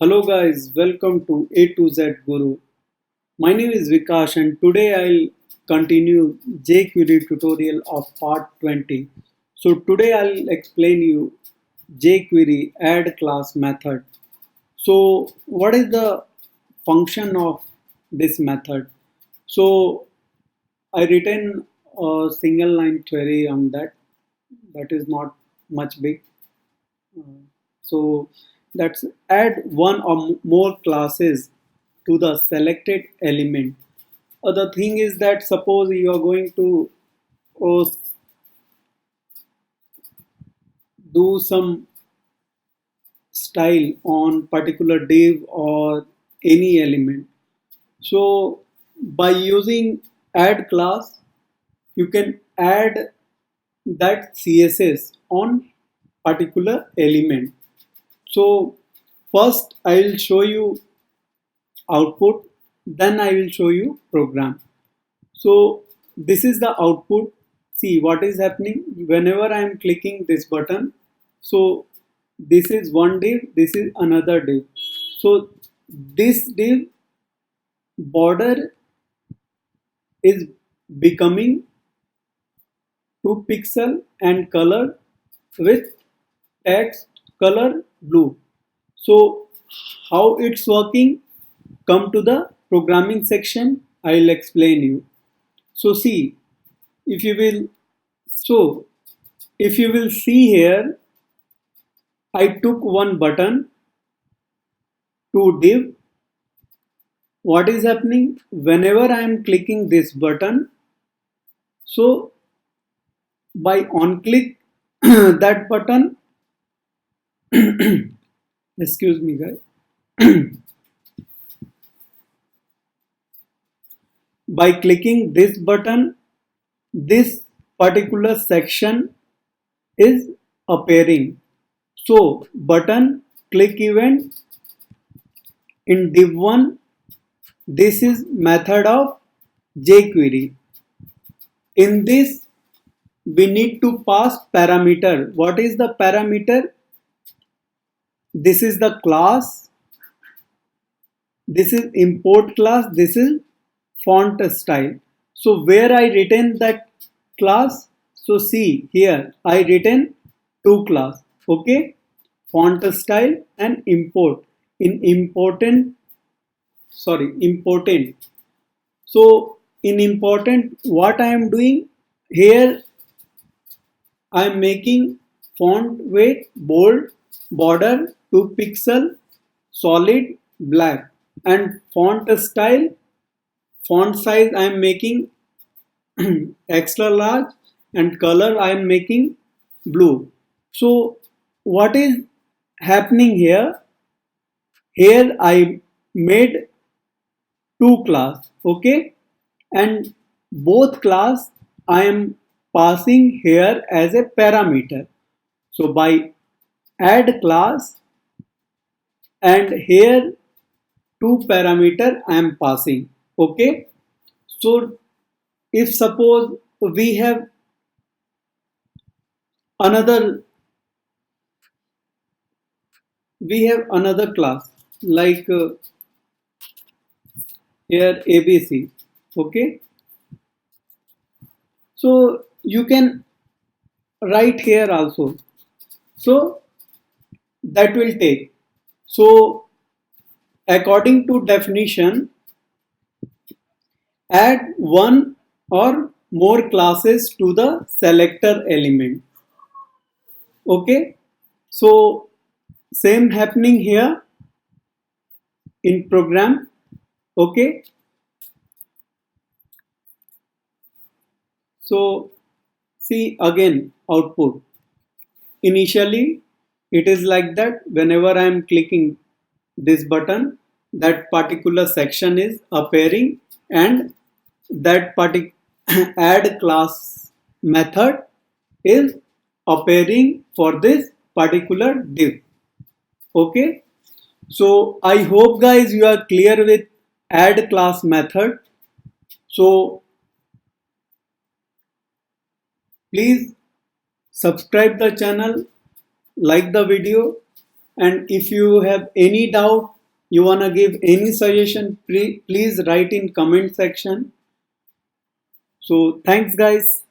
Hello guys, welcome to A to Z Guru. My name is Vikash and today I'll continue Jquery tutorial of part 20. So today I'll explain you Jquery add class method. So what is the function of this method? So I written a single line query on that is not much big. So let's add one or more classes to the selected element. The thing is that suppose you are going to uh, do some style on particular div or any element. So by using add class, you can add that CSS on particular element. So first I will show you output, then I will show you program. So this is the output. See what is happening whenever I am clicking this button. So this is one div, this is another div. So this div border is becoming 2 pixel and color with text color blue. So how it's working? Come to the programming section. I'll explain you. So see, if you will, so if you will see here, I took one button to div. What is happening whenever I am clicking this button? So by on click that button, excuse me guys, by clicking this button, this particular section is appearing. So button click event in div1, this is method of jQuery. In this we need to pass parameter. What is the parameter? This is the class, this is import class, this is font style. So where I written that class? So see here I written two class, okay, font style and import. In important, so in important, what I am doing here, I am making font weight bold, border 2 pixel, solid black, and font style, font size I am making extra large, and color I am making blue. So what is happening here? Here I made two class, okay, and both class I am passing here as a parameter. So by add class, and here two parameter I am passing, okay. So if suppose we have another class like here ABC, okay, so you can write here also, so that will take. So according to definition, add one or more classes to the selector element, okay. So same happening here in program, okay. So see again output. Initially it is like that whenever I am clicking this button, that particular section is appearing, and that particular add class method is appearing for this particular div, okay. So I hope guys you are clear with add class method. So please subscribe the channel, like the video, And if you have any doubt, you wanna give any suggestion, please write in comment section. So thanks guys.